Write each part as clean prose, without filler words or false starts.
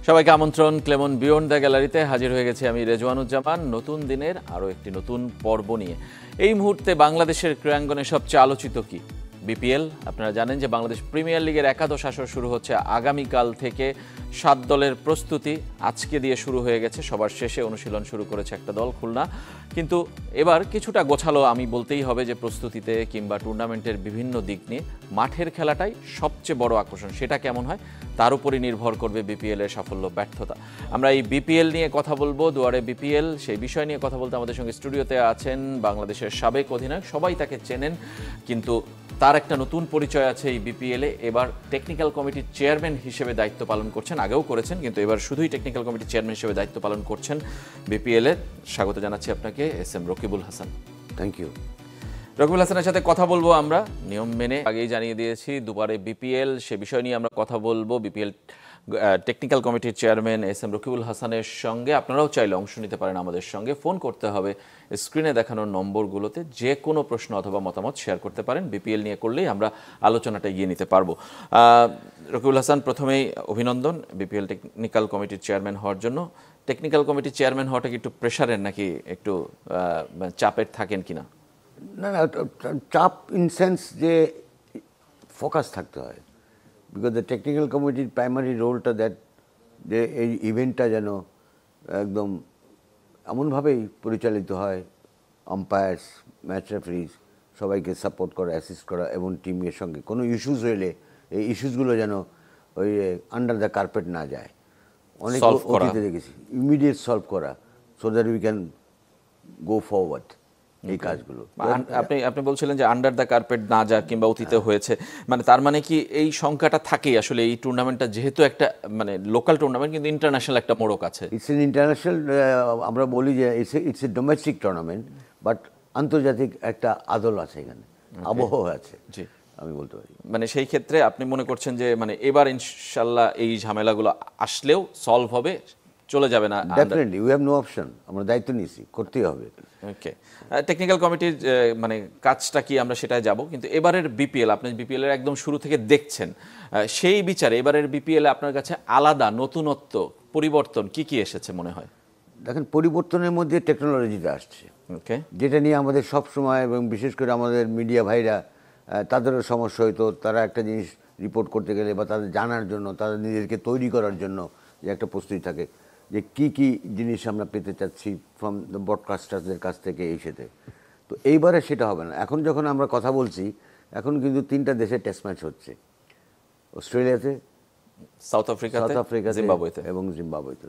সবাইকে আমন্ত্রণ Clemon beyond the গ্যালারিতে হাজির হয়ে গেছি আমি রেজওয়ানুজ্জামান নতুন দিনের আরও একটি নতুন পর্ব নিয়ে। এই মুহূর্তে বাংলাদেশের ক্রীড়াঙ্গনে সবচেয়ে আলোচিত কি? বিপিএল। আপনারা জানেন যে বাংলাদেশ প্রিমিয়ার লিগের একাদশ আসর শুরু হচ্ছে আগামীকাল থেকে। 7 দলের প্রস্তুতি আজকে দিয়ে শুরু হয়ে গেছে, সবার শেষে অনুশীলন শুরু করেছে একটা দল খুলনা। কিন্তু এবার কিছুটা গোছালো আমি বলতেই হবে যে প্রস্তুতিতে কিংবা টুর্নামেন্টের বিভিন্ন দিক নিয়ে মাঠের খেলাটাই সবচেয়ে বড় আকর্ষণ। সেটা কেমন হয় তার উপরই নির্ভর করবে বিপিএলের সাফল্য ব্যর্থতা। আমরা এই বিপিএল নিয়ে কথা বলবো, দুয়ারে বিপিএল, সেই বিষয় নিয়ে কথা বলতে আমাদের সঙ্গে স্টুডিওতে আছেন বাংলাদেশের সাবেক অধিনায়ক, সবাই তাকে চেনেন, কিন্তু তার একটা নতুন পরিচয় আছে এই বিপিএলে। এবার টেকনিক্যাল কমিটির চেয়ারম্যান হিসেবে দায়িত্ব পালন করছেন, আগেও করেছেন, কিন্তু এবার শুধুই টেকনিক্যাল কমিটির চেয়ারম্যান হিসেবে দায়িত্ব পালন করছেন বিপিএলের। স্বাগত জানাচ্ছি আপনাকে এস.এম. রকিবুল হাসান। Thank you. রকিবুল হাসানের সাথে কথা বলবো আমরা নিয়ম মেনে, আগেই জানিয়ে দিয়েছি দুবারে বিপিএল, সে বিষয় নিয়ে আমরা কথা বলবো বিপিএল টেকনিক্যাল কমিটির চেয়ারম্যান এস.এম. রকিবুল হাসানের সঙ্গে। আপনারাও চাইলে অংশ নিতে পারেন আমাদের সঙ্গে, ফোন করতে হবে স্ক্রিনে দেখানোর নম্বরগুলোতে, যে কোনো প্রশ্ন অথবা মতামত শেয়ার করতে পারেন। বিপিএল নিয়ে করলেই আমরা আলোচনাটা এগিয়ে নিতে পারবো। রকিবুল হাসান, প্রথমেই অভিনন্দন বিপিএল টেকনিক্যাল কমিটির চেয়ারম্যান হওয়ার জন্য। টেকনিক্যাল কমিটির চেয়ারম্যান হওয়াটা কি একটু প্রেশারের নাকি একটু চাপের থাকেন কিনা? না না, চাপ ইন সেন্স যে ফোকাস থাকতে হয়, বিকজ দ্য টেকনিক্যাল কমিটির প্রাইমারি রোলটা দ্যাট যে এই ইভেন্টটা যেন একদম এমনভাবেই পরিচালিত হয়, আম্পায়ার্স, ম্যাচ রেফারিজ সবাইকে সাপোর্ট করা, অ্যাসিস্ট করা, এবং টিমের সঙ্গে কোনো ইস্যুস হইলে এই ইস্যুসগুলো যেন ওই আন্ডার দ্য কার্পেট না যায়। অনেক অতীতে দেখেছি ইমিডিয়েট সলভ করা, so that we can go forward এই কাজগুলো। আপনি বলছিলেন যে আন্ডার দ্য কার্পেট না যাক কিংবা অতীতে হয়েছে, মানে তার মানে কি এই সংখ্যাটা থাকেই আসলে এই টুর্নামেন্টটা যেহেতু একটা মানে লোকাল টুর্নামেন্ট কিন্তু ইন্টারন্যাশনাল একটা মোড়ক আছে। ইটস এন ইন্টারন্যাশনাল, আমরা বলি যে it's a domestic tournament, but আন্তর্জাতিক একটা আদল আছে এখানে, আবহাওয়া আছে, জি আমি বলতে পারি। মানে সেই ক্ষেত্রে আপনি মনে করছেন যে মানে এবার ইনশাল্লাহ এই ঝামেলাগুলো আসলেও সলভ হবে, চলে যাবে না? Definitely, we have no option, আমরা দায়িত্ব নিয়েছি, করতেই হবে। ওকে, টেকনিক্যাল কমিটির মানে কাজটা কি আমরা সেটাই যাব, কিন্তু এবারের বিপিএল আপনি বিপিএল এর একদম শুরু থেকে দেখছেন, সেই বিচারে এবারের বিপিএল আপনার কাছে আলাদা নতুনত্ব পরিবর্তন কি কি এসেছে মনে হয়? দেখেন, পরিবর্তনের মধ্যে টেকনোলজিটা আসছে, ওকে, যেটা নিয়ে আমাদের সব সময় এবং বিশেষ করে আমাদের মিডিয়া ভাইরা তাদেরও সমস্যা হইতো। তারা একটা জিনিস রিপোর্ট করতে গেলে বা তাদের জানার জন্য, তাদের নিজেদেরকে তৈরি করার জন্য যে একটা প্রস্তুতি থাকে যে কি কি জিনিস আমরা পেতে চাচ্ছি ফ্রম দ্য ব্রডকাস্টারদের কাছ থেকে, এই সাথে। তো এইবারে সেটা হবে না। এখন যখন আমরা কথা বলছি, এখন কিন্তু 3টা দেশে টেস্ট ম্যাচ হচ্ছে, অস্ট্রেলিয়াতে, সাউথ আফ্রিকাতে এবং জিম্বাবুয়েতে।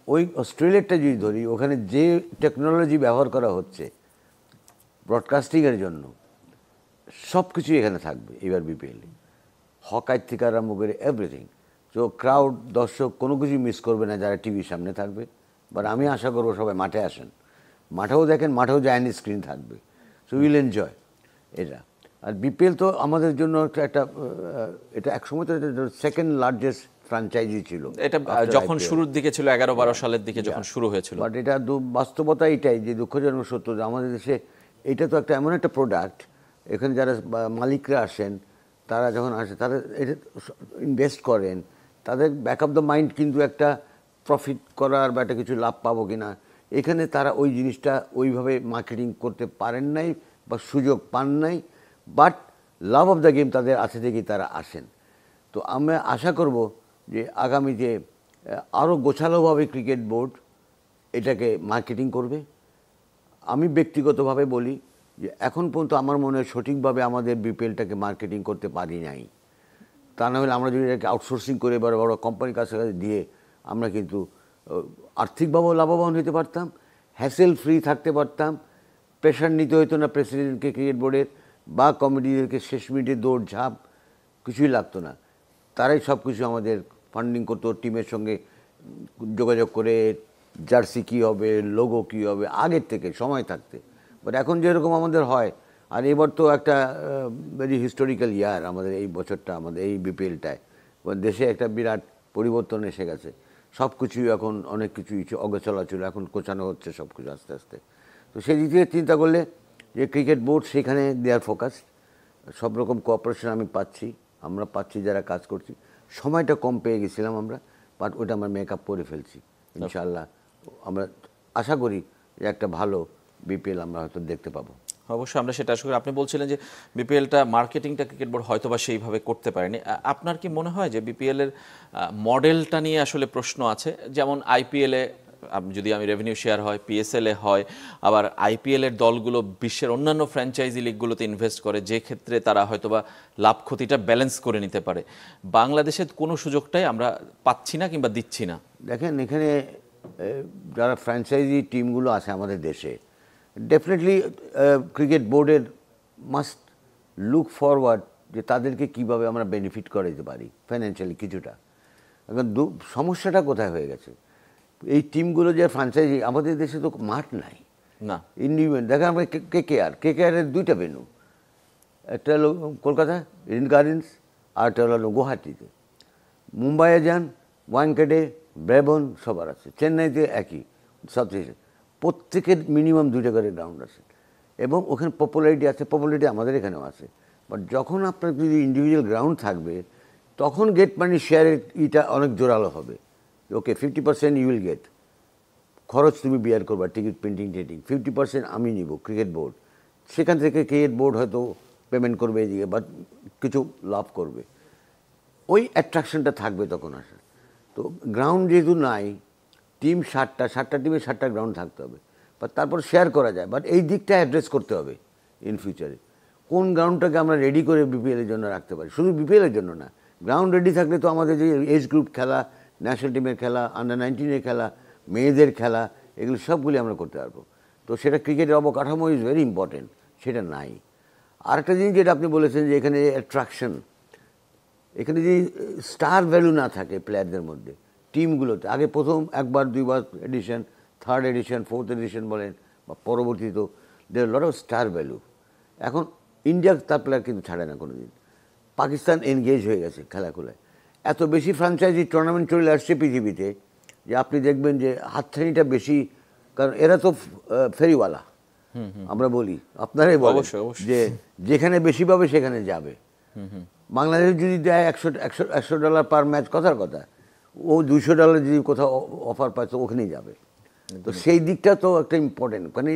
ওই অস্ট্রেলিয়াটা যদি ধরি, ওখানে যে টেকনোলজি ব্যবহার করা হচ্ছে ব্রডকাস্টিংয়ের জন্য, সব কিছুই এখানে থাকবে এবার বিপিএলে, হকার থেকে আরম্ভ করে এভরিথিং। তো ক্রাউড, দর্শক কোনো কিছুই মিস করবে না যারা টিভির সামনে থাকবে। বাট আমি আশা করবো সবাই মাঠে আসেন, মাঠেও দেখেন, মাঠেও জায়ান্ট স্ক্রিন থাকবে, সো উইল এনজয় এটা। আর বিপিএল তো আমাদের জন্য একটা এটা একসময় তো সেকেন্ড লার্জেস্ট ফ্র্যাঞ্চাইজি ছিল, এটা যখন শুরুর দিকে ছিল 11-12 সালের দিকে যখন শুরু হয়েছিল। বাট এটা বাস্তবতা এটাই যে দুঃখজনক সত্য যে আমাদের দেশে এটা তো একটা এমন একটা প্রোডাক্ট, এখানে যারা মালিকরা আসেন, তারা যখন আসে তারা এটা ইনভেস্ট করেন, তাদের ব্যাক অফ দ্য মাইন্ড কিন্তু একটা প্রফিট করার বা একটা কিছু লাভ পাবো কিনা। এখানে তারা ওই জিনিসটা ওইভাবে মার্কেটিং করতে পারেন নাই বা সুযোগ পান নাই, but love of the game তাদের আছে থেকেই তারা আসেন। তো আমরা আশা করব যে আগামীতে আরও গোছালোভাবে ক্রিকেট বোর্ড এটাকে মার্কেটিং করবে। আমি ব্যক্তিগতভাবে বলি যে এখন পর্যন্ত আমার মনে হয় সঠিকভাবে আমাদের বিপিএলটাকে মার্কেটিং করতে পারি নাই। তা না হলে আমরা যদি এটাকে আউটসোর্সিং করে বড় বড় কোম্পানির কাছে দিয়ে আমরা কিন্তু আর্থিকভাবেও লাভবান হতে পারতাম, হ্যাসেল ফ্রি থাকতে পারতাম, প্রেশার নিতে হতো না প্রেসিডেন্টকে ক্রিকেট বোর্ডের বা কমিটিদেরকে শেষ মিনিটে দৌড় ঝাঁপ কিছুই লাগতো না। তারাই সব কিছু আমাদের ফান্ডিং করতো, টিমের সঙ্গে যোগাযোগ করে জার্সি কী হবে, লোগো কী হবে, আগের থেকে সময় থাকতে। বাট এখন যেরকম আমাদের হয়, আর এবার তো একটা ভেরি হিস্টোরিক্যাল ইয়ার আমাদের এই বছরটা, আমাদের এই বিপিএলটায় দেশে একটা বিরাট পরিবর্তন এসে গেছে। সব কিছুই এখন অনেক কিছুই অগোছালো ছিল, এখন কোচানো হচ্ছে সব কিছু আস্তে আস্তে। তো সেই দিক থেকে চিন্তা করলে যে ক্রিকেট বোর্ড সেখানে দেয়ার ফোকাস, সব রকম কোঅপারেশন আমি পাচ্ছি, আমরা পাচ্ছি যারা কাজ করছি। সময়টা কম পেয়ে গেছিলাম আমরা, বাট ওটা আমরা মেকআপ করে ফেলছি ইনশাআল্লাহ। আমরা আশা করি যে একটা ভালো বিপিএল আমরা হয়তো দেখতে পাবো। অবশ্যই আমরা সেটা আশা করি। আপনি বলছিলেন যে বিপিএলটা মার্কেটিংটা ক্রিকেট বোর্ড হয়তো বা সেইভাবে করতে পারেনি। আপনার কি মনে হয় যে বিপিএল এর মডেলটা নিয়ে আসলে প্রশ্ন আছে? যেমন আইপিএলে যদি আমি রেভিনিউ শেয়ার হয়, পিএসএল এ হয়, আবার আইপিএল এর দলগুলো বিশ্বের অন্যান্য ফ্র্যাঞ্চাইজি লিগগুলোতে ইনভেস্ট করে, যে ক্ষেত্রে তারা হয়তোবা লাভ ক্ষতিটা ব্যালেন্স করে নিতে পারে। বাংলাদেশের কোনো সুযোগটাই আমরা পাচ্ছি না কিংবা দিচ্ছি না। দেখেন এখানে যারা ফ্র্যাঞ্চাইজি টিমগুলো আছে আমাদের দেশে, ডেফিনেটলি ক্রিকেট বোর্ডের মাস্ট লুক ফরওয়ার্ড যে তাদেরকে কিভাবে আমরা বেনিফিট করাইতে পারি ফাইন্যান্সিয়ালি কিছুটা। এখন সমস্যাটা কোথায় হয়ে গেছে, এই টিমগুলো যে ফ্র্যাঞ্চাইজি, আমাদের দেশে তো মাঠ নাই না, ইন্ডিভিজুয়াল। দেখেন আমরা কেকেআরের দুইটা ভেন্যু, একটা হলো কলকাতা ইডেন গার্ডেন্স, আর একটা হলো গুয়াহাটিতে। মুম্বাইয়ে যান, ওয়ানকেডে, ব্রেবন সবার আছে, চেন্নাইতে একই, সাউথ প্রত্যেকের মিনিমাম 2টা করে গ্রাউন্ড আছে এবং ওখানে পপুলারিটি আছে। পপুলারিটি আমাদের এখানেও আছে, বাট যখন আপনার যদি ইন্ডিভিজুয়াল গ্রাউন্ড থাকবে তখন গেট মানি শেয়ারের ইটা অনেক জোরালো হবে। ওকে 50% ইউ উইল গেট, খরচ তুমি বিয়ার করবা, টিকিট প্রিন্টিং 50% আমি নিব ক্রিকেট বোর্ড, সেখান থেকে ক্রিকেট বোর্ড হয়তো পেমেন্ট করবে এদিকে বাট কিছু লাভ করবে, ওই অ্যাট্রাকশনটা থাকবে তখন আসে। তো গ্রাউন্ড যেহেতু নাই, টিম 60টা টিমে 60টা গ্রাউন্ড থাকতে হবে, বাট তারপর শেয়ার করা যায়, বাট এই দিকটা অ্যাড্রেস করতে হবে ইন ফিউচারে। কোন গ্রাউন্ডটাকে আমরা রেডি করে বিপিএলের জন্য রাখতে পারি, শুধু বিপিএলের জন্য না, গ্রাউন্ড রেডি থাকলে তো আমাদের যে এজ গ্রুপ খেলা, ন্যাশনাল টিমের খেলা, আন্ডার-19 খেলা, মেয়েদের খেলা, এগুলো সবগুলি আমরা করতে পারবো। তো সেটা ক্রিকেটের অবকাঠামো ইজ ভেরি ইম্পর্টেন্ট, সেটা নাই। আরেকটা জিনিস যেটা আপনি বলেছেন যে এখানে অ্যাট্রাকশন, এখানে যদি স্টার ভ্যালু না থাকে প্লেয়ারদের মধ্যে, টিমগুলোতে আগে প্রথম একবার দুইবার edition, third edition, fourth edition বলেন বা পরবর্তী, তো দের লট অফ স্টার ভ্যালু। এখন ইন্ডিয়া তার প্লেয়ার কিন্তু ছাড়ে না কোনো দিন। পাকিস্তান এনগেজ হয়ে গেছে খেলাখুলায়, এত বেশি ফ্র্যাঞ্চাইজি টুর্নামেন্ট চলে আসছে পৃথিবীতে যে আপনি দেখবেন যে হাতছানিটা বেশি, কারণ এরা তো ফেরিওয়ালা, আমরা বলি, আপনারাই বলেন যে যেখানে বেশি পাবে সেখানে যাবে। বাংলাদেশ যদি দেয় $100 পার ম্যাচ, কথার কথা, ও $200 যদি কোথাও অফার পায় তো ওখানেই যাবে। তো সেই দিকটা তো একটা ইম্পর্টেন্ট, মানে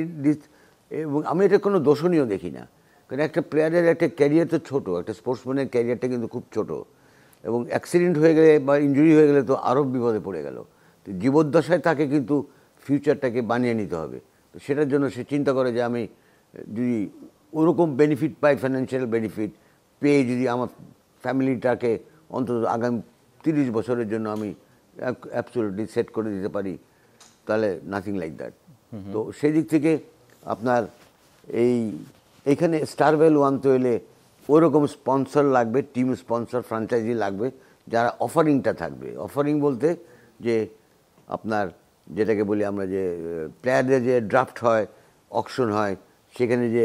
এবং আমি এটা কোনো দোষণীয় দেখি না, কারণ একটা প্লেয়ারের একটা ক্যারিয়ার তো ছোটো, একটা স্পোর্টসম্যানের ক্যারিয়ারটা কিন্তু খুব ছোটো, এবং অ্যাক্সিডেন্ট হয়ে গেলে বা ইনজুরি হয়ে গেলে তো আরও বিপদে পড়ে গেল। তো জীবদ্দশায় তাকে কিন্তু ফিউচারটাকে বানিয়ে নিতে হবে। তো সেটার জন্য সে চিন্তা করে যে আমি যদি ওরকম বেনিফিট পাই, ফাইন্যান্সিয়াল বেনিফিট পেয়ে যদি আমার ফ্যামিলিটাকে অন্তত আগামী 30 বছরের জন্য আমি অ্যাবসলিউটলি সেট করে দিতে পারি, তাহলে নাথিং লাইক দ্যাট। তো সেই দিক থেকে আপনার এইখানে স্টার ভ্যালু আনতে হলে ওরকম স্পন্সর লাগবে, টিম স্পন্সর, ফ্র্যাঞ্চাইজি লাগবে, যারা অফারিংটা থাকবে। অফারিং বলতে যে আপনার যেটাকে বলি আমরা যে প্লেয়ারদের যে ড্রাফট হয়, অকশন হয়, সেখানে যে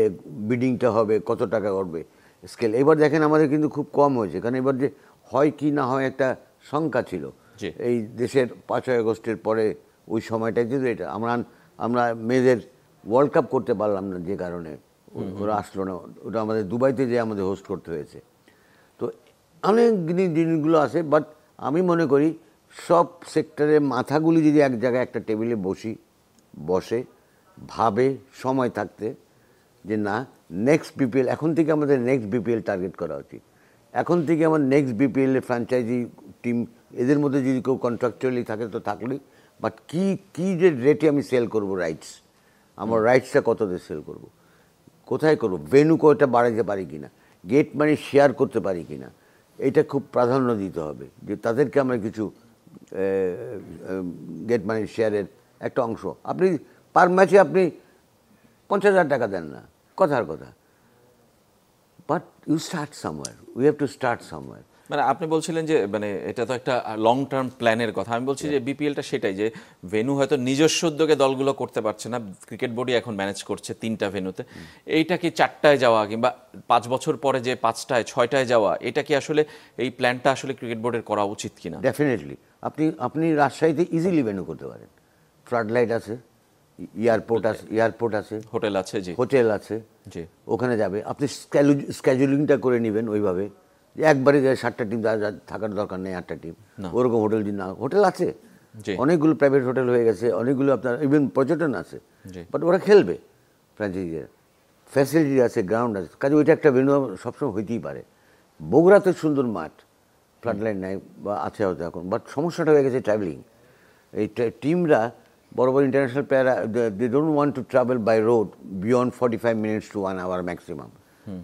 বিডিংটা হবে, কত টাকা করবে স্কেল। এবার দেখেন আমাদের কিন্তু খুব কম হয়েছে, কারণ এবার যে হয় কি না হয় একটা শঙ্কা ছিল এই দেশের 5ই আগস্টের পরে, ওই সময়টাই কিন্তু এটা আমরা মেয়েদের ওয়ার্ল্ড কাপ করতে পারলাম না, যে কারণে ওরা আসলো না, ওটা আমাদের দুবাইতে যে আমাদের হোস্ট করতে হয়েছে। তো অনেক জিনিসগুলো আছে, বাট আমি মনে করি সব সেক্টরের মাথাগুলি যদি এক জায়গায় একটা টেবিলে বসে ভাবে সময় থাকতে যে না, নেক্সট বিপিএল, এখন থেকে আমাদের নেক্সট বিপিএল টার্গেট করা উচিত। এখন থেকে আমার নেক্সট বিপিএলের ফ্র্যাঞ্চাইজি টিম, এদের মধ্যে যদি কেউ কন্ট্রাকচুয়ালি থাকে তো থাকলেই, বাট কি যে রেটে আমি সেল করব রাইটস, আমার রাইটসটা কততে সেল করব, কোথায় করব, ভেন্যু কয়টা বাড়াইতে পারি কিনা, গেট মানি শেয়ার করতে পারি কিনা, এটা খুব প্রাধান্য দিতে হবে যে তাদেরকে আমরা কিছু গেট মানি শেয়ারের একটা অংশ, আপনি পার ম্যাচে আপনি 50,000 টাকা দেন না, কথার কথা, but you start somewhere, we have to start somewhere. মানে আপনি বলছিলেন যে মানে এটা তো একটা লং টার্ম প্ল্যানের কথা, আমি বলছি যে বিপিএলটা সেটাই, যে ভেন্যু হয়তো নিজস্ব উদ্যোগে দলগুলো করতে পারছে না, ক্রিকেট বোর্ডই এখন ম্যানেজ করছে 3টা ভেন্যুতে। এইটা কি 4টায় যাওয়া কিংবা 5 বছর পরে যে 5টায় 6টায় যাওয়া, এটা কি আসলে এই প্ল্যানটা আসলে ক্রিকেট বোর্ডের করা উচিত কিনা? ডেফিনেটলি আপনি রাজশাহীতে ইজিলি ভেন্যু করতে পারেন, ফ্লাড লাইট আছে, এয়ারপোর্ট আছে, হোটেল আছে, জি হোটেল আছে, জি, ওখানে যাবে, আপনি স্কেজুলিংটা করে নেবেন ওইভাবে যে একবারে যায় 7টা টিম থাকার দরকার নেই, 8টা টিম, ওরকম হোটেল না, হোটেল আছে অনেকগুলো, প্রাইভেট হোটেল হয়ে গেছে অনেকগুলো, আপনার ইভেন পর্যটন আছে, বাট ওরা খেলবে, ফ্র্যাঞ্চাইজিরা ফ্যাসিলিটি আছে, গ্রাউন্ড আছে, কাজে ওইটা একটা ভেন্যু সবসময় হইতেই পারে। বগুড়াতে সুন্দর মাঠ, ফ্লাড লাইন নাই বা আছে হয়তো এখন, বাট সমস্যাটা হয়ে গেছে ট্রাভেলিং। এই টিমরা বড় বড় ইন্টারন্যাশনাল প্লেয়াররা they don't want to travel by road beyond 45 minutes to 1 hour maximum,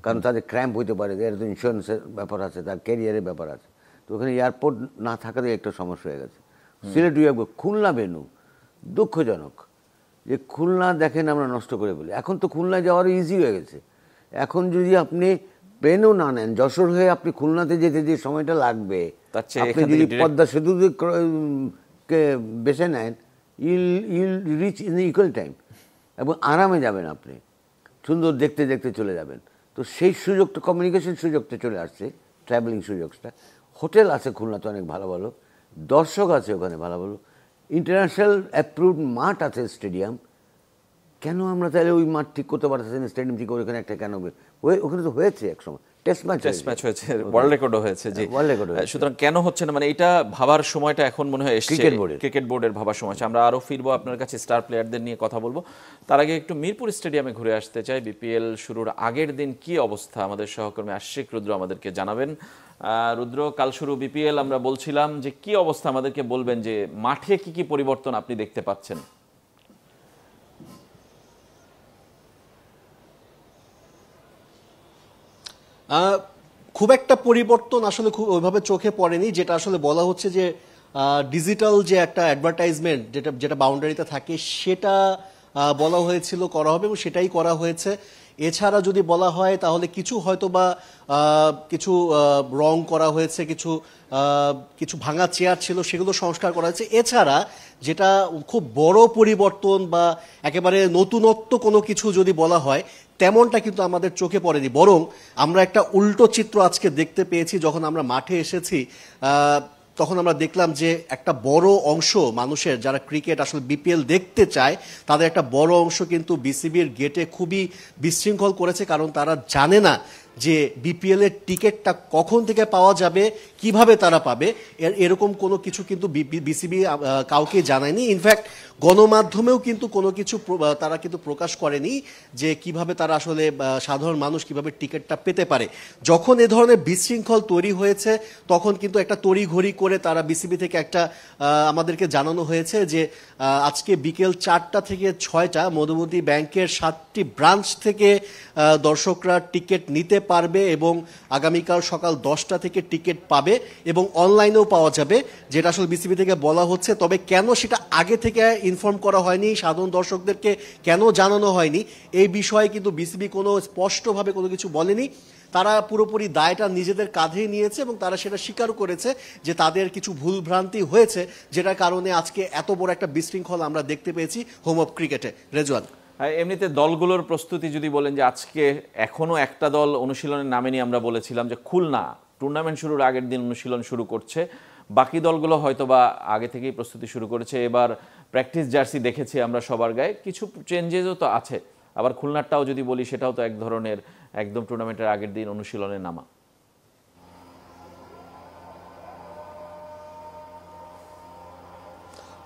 কারণ তাদের ক্র্যাম্প হইতে পারে, এর তো ইন্স্যুরেন্সের ব্যাপার আছে, তার ক্যারিয়ারের ব্যাপার আছে। তো ওখানে এয়ারপোর্ট না থাকাতে একটা সমস্যা হয়ে গেছে। সিলেট বিভাগ খুলনা ভেন্যু দুঃখজনক যে খুলনা দেখেন আমরা নষ্ট করে বলি। এখন তো খুলনায় যাওয়ারও ইজি হয়ে গেছে। এখন যদি আপনি প্লেনও না নেন, যশোর হয়ে আপনি খুলনাতে যেতে যে সময়টা লাগবে, আপনি যদি পদ্মা সেতু বেছে নেন, ইউল রিচ ইন ইকুয়াল টাইম এবং আরামে যাবেন, আপনি সুন্দর দেখতে দেখতে চলে যাবেন। তো সেই সুযোগটা, কমিউনিকেশন সুযোগটা চলে আসছে, ট্রাভেলিং সুযোগটা। হোটেল আছে খুলনাতে অনেক ভালো ভালো, দর্শক আছে ওখানে ভালো ভালো, ইন্টারন্যাশনাল অ্যাপ্রুভড মাঠ আছে, স্টেডিয়াম। কেন আমরা তাহলে ওই মাঠ ঠিক করতে পারতেছি না, স্টেডিয়াম ঠিক করে ওখানে একটা কেন? ওখানে তো হয়েছে একসময় টেস্ট ম্যাচ হয়েছে, ওয়ার্ল্ড রেকর্ডও হয়েছে। জি, ওয়ার্ল্ড রেকর্ড। সুতরাং কেন হচ্ছে না, মানে এটা ভাবার সময়টা এখন মনে হয় এসেছে, ক্রিকেট বোর্ডের ভাবার সময়। আমরা আরও ফিরবো আপনার কাছে, স্টার প্লেয়ারদের নিয়ে কথা বলবো। তার আগে একটু মিরপুর স্টেডিয়ামে ঘুরে আসতে চাই। বিপিএল শুরুর আগের দিন কি অবস্থা, আমাদের সহকর্মী আশিক রুদ্র আমাদেরকে জানাবেন। রুদ্র, কাল শুরু বিপিএল, আমরা বলছিলাম যে কি অবস্থা, আমাদেরকে বলবেন যে মাঠে কি কি পরিবর্তন আপনি দেখতে পাচ্ছেন? খুব একটা পরিবর্তন আসলে খুব ওইভাবে চোখে পড়েনি। যেটা আসলে বলা হচ্ছে যে ডিজিটাল যে একটা অ্যাডভার্টাইজমেন্ট যেটা বাউন্ডারিতে থাকে, সেটা বলা হয়েছিল করা হবে এবং সেটাই করা হয়েছে। এছাড়া যদি বলা হয় তাহলে কিছু হয়তো বা কিছু রং করা হয়েছে, কিছু ভাঙা চেয়ার ছিল সেগুলো সংস্কার করা হয়েছে। এছাড়া যেটা খুব বড় পরিবর্তন বা একেবারে নতুনত্ব কোনো কিছু যদি বলা হয়, তেমনটা কিন্তু আমাদের চোখে পড়েনি। বরং আমরা একটা উল্টো চিত্র আজকে দেখতে পেয়েছি। যখন আমরা মাঠে এসেছি তখন আমরা দেখলাম যে একটা বড় অংশ মানুষের, যারা ক্রিকেট আসলে বিপিএল দেখতে চায়, তাদের একটা বড় অংশ কিন্তু বিসিবির গেটে খুবই বিশৃঙ্খল করেছে। কারণ তারা জানে না যে বিপিএল এর টিকিটটা কখন থেকে পাওয়া যাবে, কিভাবে তারা পাবে, এরকম কোনো কিছু কিন্তু বিসিবি কাউকে জানায়নি। ইনফ্যাক্ট গণমাধ্যমেও কিন্তু কোনো কিছু তারা কিন্তু প্রকাশ করেনি যে কিভাবে তারা আসলে সাধারণ মানুষ কিভাবে টিকিটটা পেতে পারে। যখন এ ধরনের বিশৃঙ্খল তৈরি হয়েছে তখন কিন্তু একটা তড়িঘড়ি করে তারা বিসিবি থেকে একটা আমাদেরকে জানানো হয়েছে যে আজকে বিকেল 4টা থেকে 6টা মধুমতি ব্যাংকের 7টি ব্রাঞ্চ থেকে দর্শকরা টিকিট নিতে পারবে এবং আগামীকাল সকাল 10টা থেকে টিকিট পাবে এবং অনলাইনেও পাওয়া যাবে, যেটা আসলে বিসিবি থেকে বলা হচ্ছে। তবে কেন সেটা আগে থেকে ইনফর্ম করা হয়নি, সাধারণ দর্শকদেরকে কেন জানানো হয়নি, এই বিষয়ে কিন্তু বিসিবি কোনো স্পষ্টভাবে কোনো কিছু বলেনি। তারা পুরোপুরি দায়টা নিজেদের কাঁধে নিয়েছে এবং তারা সেটা স্বীকার করেছে যে তাদের কিছু ভুলভ্রান্তি হয়েছে, যেটার কারণে আজকে এত বড় একটা বিশৃঙ্খল আমরা দেখতে পেয়েছি হোম অফ ক্রিকেটে। রেজওয়ান, এমনিতে দলগুলোর প্রস্তুতি যদি বলেন, যে আজকে এখনো একটা দল অনুশীলনের নামেনি, আমরা বলেছিলাম যে খুলনা টুর্নামেন্ট শুরুর আগের দিন অনুশীলন শুরু করছে, বাকি দলগুলো হয়তো বা আগে থেকেই প্রস্তুতি শুরু করেছে। এবার প্র্যাকটিস জার্সি দেখেছি আমরা সবার গায়ে, কিছু চেঞ্জেসও তো আছে। আবার খুলনারটাও যদি বলি, সেটাও তো এক ধরনের একদম টুর্নামেন্টের আগের দিন অনুশীলনে নামা।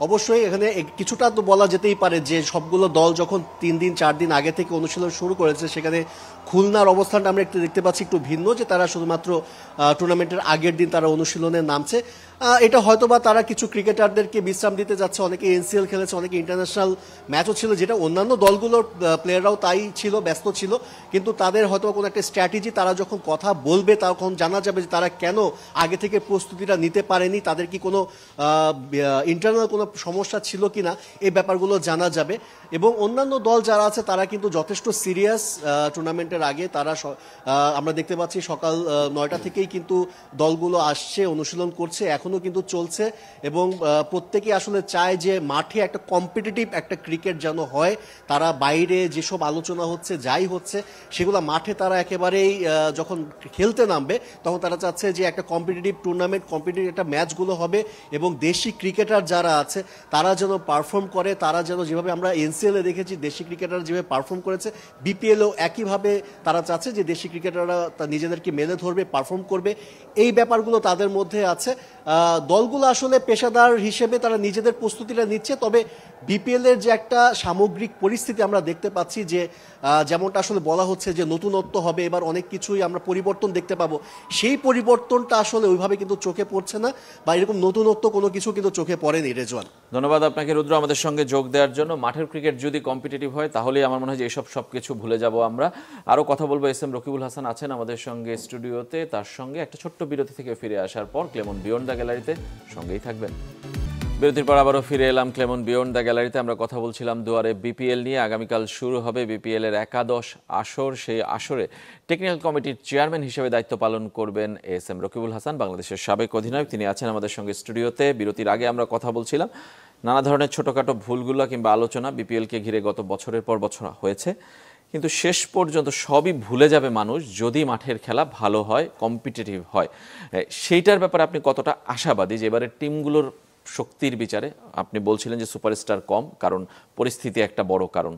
অবশ্যই এখানে কিছুটা তো বলা যেতেই পারে যে সবগুলো দল যখন 3 দিন 4 দিন আগে থেকে অনুশীলন শুরু করেছে, সেখানে খুলনার অবস্থানটা আমরা একটু দেখতে পাচ্ছি একটু ভিন্ন, যে তারা শুধুমাত্র টুর্নামেন্টের আগের দিন তারা অনুশীলনে নামছে। এটা হয়তো বা তারা কিছু ক্রিকেটারদেরকে বিশ্রাম দিতে যাচ্ছে, অনেকে এনসিএল খেলেছে, অনেকে ইন্টারন্যাশনাল ম্যাচও ছিল, যেটা অন্যান্য দলগুলোর প্লেয়াররাও তাই ছিল, ব্যস্ত ছিল। কিন্তু তাদের হয়তো কোনো একটা স্ট্র্যাটেজি, তারা যখন কথা বলবে তখন জানা যাবে যে তারা কেন আগে থেকে প্রস্তুতিটা নিতে পারেনি, তাদের কি কোনো ইন্টারনাল কোনো সমস্যা ছিল কিনা, এই ব্যাপারগুলো জানা যাবে। এবং অন্যান্য দল যারা আছে তারা কিন্তু যথেষ্ট সিরিয়াস টুর্নামেন্টের আগে। তারা আমরা দেখতে পাচ্ছি সকাল 9টা থেকেই কিন্তু দলগুলো আসছে, অনুশীলন করছে। এখন এখনো কিন্তু চলছে এবং প্রত্যেকেই আসলে চায় যে মাঠে একটা কম্পিটিটিভ একটা ক্রিকেট যেন হয়। তারা বাইরে যেসব আলোচনা হচ্ছে যাই হচ্ছে সেগুলো মাঠে তারা একেবারেই যখন খেলতে নামবে তখন তারা চাচ্ছে যে একটা কম্পিটিটিভ টুর্নামেন্ট, কম্পিটিটিভ একটা ম্যাচগুলো হবে এবং দেশি ক্রিকেটার যারা আছে তারা যেন পারফর্ম করে, তারা যেন যেভাবে আমরা এনসিএলে দেখেছি দেশি ক্রিকেটার যেভাবে পারফর্ম করেছে, বিপিএলও একইভাবে তারা চাচ্ছে যে দেশি ক্রিকেটাররা নিজেদেরকে মেলে ধরবে, পারফর্ম করবে। এই ব্যাপারগুলো তাদের মধ্যে আছে। দলগুলো আসলে পেশাদার হিসেবে তারা নিজেদের প্রস্তুতিটা নিচ্ছে, তবে বিপিএল এর যে একটা সামগ্রিক পরিস্থিতি আমরা দেখতে পাচ্ছি যে যেমনটা আসলে বলা হচ্ছে যে নতুনত্ব হবে, এবার অনেক কিছুই আমরা পরিবর্তন দেখতে পাবো, সেই পরিবর্তনটা আসলে ওইভাবে কিন্তু চোখে পড়ছে না বা এরকম নতুনত্ব কোনো কিছু কিন্তু চোখে পড়েনি। রেজওয়ান, ধন্যবাদ আপনাকে রুদ্র আমাদের সঙ্গে যোগ দেওয়ার জন্য। মাঠের ক্রিকেট যদি কম্পিটিটিভ হয় তাহলেই আমার মনে হয় যে এইসব সবকিছু ভুলে যাব আমরা। আরও কথা বলবো, এস এম রকিবুল হাসান আছেন আমাদের সঙ্গে স্টুডিওতে, তার সঙ্গে একটা ছোট্ট বিরতি থেকে ফিরে আসার পর ক্লেমন বিয়ন্ড দ্য গ্যালারিতে সঙ্গেই থাকবেন। বিরতির পর আবারও ফিরে এলাম ক্লেমন বিয়ন্ড দ্য গ্যালারিতে। আমরা কথা বলছিলাম দুয়ারে বিপিএল নিয়ে। আগামীকাল শুরু হবে বিপিএল এর একাদশ আসর। সেই আসরে টেকনিক্যাল কমিটির চেয়ারম্যান হিসেবে দায়িত্ব পালন করবেন এস এম রকিবুল হাসান, বাংলাদেশের সাবেক অধিনায়ক। তিনি আছেন আমাদের সঙ্গে স্টুডিওতে। বিরতির আগে আমরা কথা বলছিলাম নানা ধরনের ছোটোখাটো ভুলগুলো কিংবা আলোচনা বিপিএলকে ঘিরে গত বছরের পর বছর হয়েছে, কিন্তু শেষ পর্যন্ত সবই ভুলে যাবে মানুষ যদি মাঠের খেলা ভালো হয়, কম্পিটিটিভ হয়। সেইটার ব্যাপারে আপনি কতটা আশাবাদী যে এবারের টিমগুলোর শক্তির বিচারে? আপনি বলছিলেন যে সুপারস্টার কম, কারণ পরিস্থিতি একটা বড় কারণ।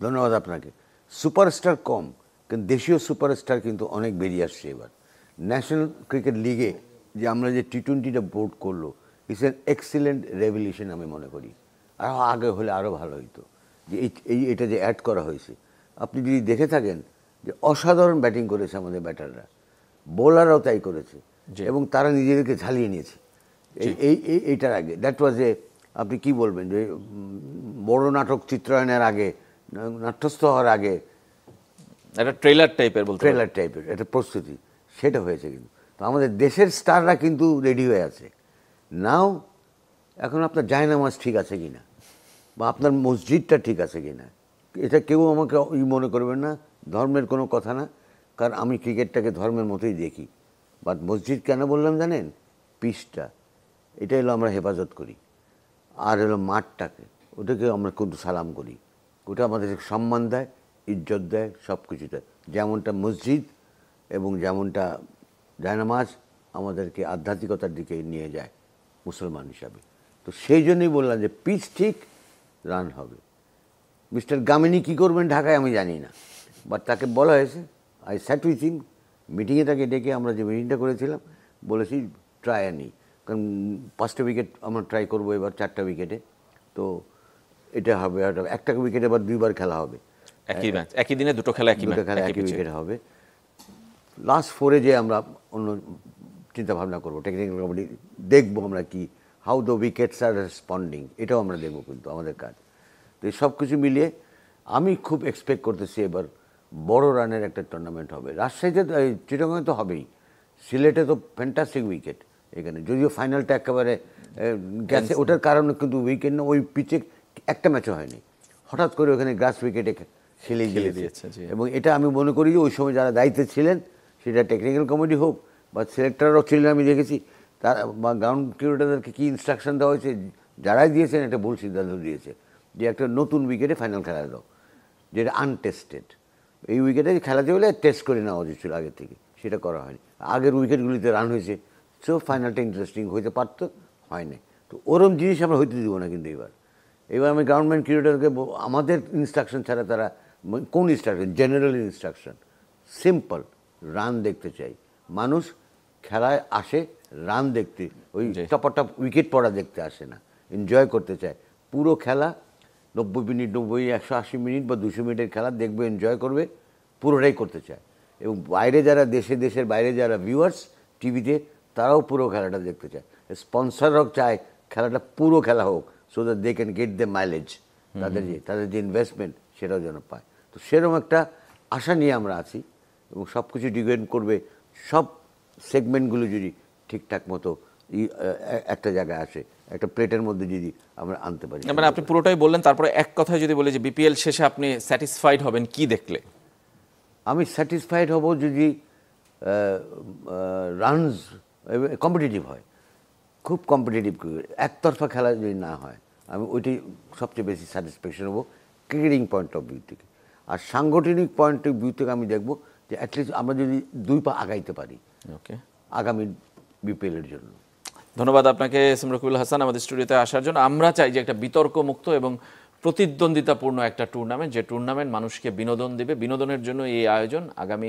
ধন্যবাদ আপনাকে। সুপারস্টার কম, কিন্তু দেশীয় সুপারস্টার কিন্তু অনেক বেরিয়ে আসছে এবার। ন্যাশনাল ক্রিকেট লিগে যে আমরা যে টি-20টা বোর্ড করলো, ইটস এন এক্সিলেন্ট রেভলিউশন আমি মনে করি। আর আগে হলে আরও ভালো হইতো যে এটা যে অ্যাড করা হয়েছে। আপনি যদি দেখে থাকেন যে অসাধারণ ব্যাটিং করেছে আমাদের ব্যাটাররা, বোলাররাও তাই করেছে এবং তারা নিজেদেরকে ঝালিয়ে নিয়েছে এইটার আগে। দ্যাট ওয়াজ আপনি কি বলবেন যে বড় নাটক চিত্রায়নের আগে, নাট্যস্থ হওয়ার আগে একটা ট্রেলার টাইপের, ট্রেলার টাইপের একটা প্রস্তুতি সেটা হয়েছে। কিন্তু তো আমাদের দেশের স্টাররা কিন্তু রেডি হয়ে আছে নাও। এখন আপনার জায়নামাজ ঠিক আছে কিনা বা আপনার মসজিদটা ঠিক আছে কিনা, এটা কেউ আমাকে মনে করবেন না, ধর্মের কোনো কথা না, কারণ আমি ক্রিকেটটাকে ধর্মের মতোই দেখি। বাট মসজিদ কেন বললাম জানেন? পিসটা, এটা হলো আমরা হেফাজত করি, আর হলো মাঠটাকে, ওটাকে আমরা কিন্তু সালাম করি। ওটা আমাদের সম্মান দেয়, ইজ্জত দেয়, সব কিছু দেয়। যেমনটা মসজিদ এবং যেমনটা জায়নামাজ আমাদেরকে আধ্যাত্মিকতার দিকে নিয়ে যায় মুসলমান হিসাবে। তো সেই জন্যই বললাম যে পিচ ঠিক, রান হবে। মিস্টার গামিনী কী করবেন ঢাকায় আমি জানি না, বাট তাকে বলা হয়েছে, আই স্যাট উইথ হিম, মিটিংয়ে তাকে ডেকে আমরা যে মিটিংটা করেছিলাম বলেছি ট্রাই আনি, কারণ 5টা উইকেট আমরা ট্রাই করবো এবার 4টা উইকেটে। তো এটা হবে, একটা উইকেটে এবার 2বার খেলা হবে, একই ম্যাচ, একই দিনে দুটো খেলা, একই উইকেটে হবে। লাস্ট 4-এ যে আমরা অন্য চিন্তা ভাবনা করবো, টেকনিক্যাল কমিটি দেখবো আমরা কি how the wickets are responding, এটাও আমরা দেখবো কিন্তু আমাদের কাজ। তো এই সব কিছু মিলিয়ে আমি খুব এক্সপেক্ট করতেছি এবার বড় রানের একটা টুর্নামেন্ট হবে। রাজশাহীতে চিটাগংয়ে তো হবেই, সিলেটে তো ফ্যান্টাস্টিক উইকেট এখানে, যদিও ফাইনালটা একেবারে গেছে, ওটার কারণে কিন্তু উইকেট না, ওই পিচে একটা ম্যাচও হয়নি, হঠাৎ করে ওখানে গ্রাস উইকেটে খেলে দিয়েছে। এবং এটা আমি মনে করি যে ওই সময় যারা দায়িত্বে ছিলেন, সেটা টেকনিক্যাল কমিটি হোক বা সিলেক্টররাও ছিলেন, আমি দেখেছি তার বা গ্রাউন্ড ক্রিকেটারদেরকে কী ইনস্ট্রাকশন দেওয়া হয়েছে, যারাই দিয়েছেন একটা ভুল সিদ্ধান্ত দিয়েছে যে একটা নতুন উইকেটে ফাইনাল খেলা দাও, যেটা আনটেস্টেড। এই উইকেটে খেলাতে হলে টেস্ট করে নেওয়া উচিত ছিল আগে থেকে, সেটা করা হয়নি। আগের উইকেটগুলিতে রান হয়েছে, সো ফাইনালটা ইন্টারেস্টিং হইতে পারতো, হয়নি। তো ওরম জিনিস আমরা হইতে দিব না। কিন্তু এবার আমি গভর্নমেন্ট ক্রিকেটারকে আমাদের ইনস্ট্রাকশন ছাড়া তারা কোন instruction, general instruction, simple run দেখতে চাই। মানুষ খেলায় আসে রান দেখতে, ওই টপাটপ উইকেট পড়া দেখতে আসে না, এনজয় করতে চায়। পুরো খেলা 90 মিনিট, 180 মিনিট বা 200 মিনিটের খেলা দেখবে, এনজয় করবে, পুরোটাই করতে চায়। এবং বাইরে যারা দেশের বাইরে যারা ভিউয়ার্স টিভিতে, তারাও পুরো খেলাটা দেখতে চায়। স্পন্সররাও চায় খেলাটা পুরো খেলা হোক, so that they can get the mileage, তাদের যে ইনভেস্টমেন্ট সেটাও যেন পায়। তো সেরকম একটা আশা নিয়ে আমরা আছি এবং সব কিছু ডিপেন্ড করবে সব সেগমেন্টগুলো যদি ঠিকঠাক মতো একটা জায়গায় আসে, একটা প্লেটের মধ্যে যদি আমরা আনতে পারি। মানে আপনি পুরোটাই বললেন, তারপরে এক কথায় যদি বলি যে বিপিএল শেষে আপনি স্যাটিসফাইড হবেন কি দেখলে? আমি স্যাটিসফাইড হব যদি রানস কম্পিটিটিভ হয়। খুব কম্পিটিটিভ একতরফা খেলা যদি না হয়, আমি ওইটাই সবচেয়ে বেশি স্যাটিসফ্যাকশন হবো ক্রিকেটিং পয়েন্ট অফ ভিউ থেকে। আর সাংগঠনিক পয়েন্ট অফ ভিউ থেকে আমি দেখবো যে অ্যাটলিস্ট আমরা যদি 2 পা আগাইতে পারি ওকে, আগামী বিপিএলের জন্য। ধন্যবাদ আপনাকে এস এম রকিবুল হাসান আমাদের স্টুডিওতে আসার জন্য। আমরা চাই যে একটা বিতর্কমুক্ত এবং প্রতিদ্বন্দ্বিতাপূর্ণ একটা টুর্নামেন্ট, যে টুর্নামেন্ট মানুষকে বিনোদন দেবে। বিনোদনের জন্য এই আয়োজন। আগামী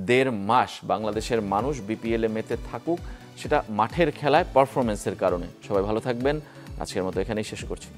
1.5 মাস বাংলাদেশের মানুষ বিপিএলে মেতে থাকুক, সেটা মাঠের খেলায় পারফরমেন্সের কারণে। সবাই ভালো থাকবেন। আজকের মতো এখানেই শেষ করছি।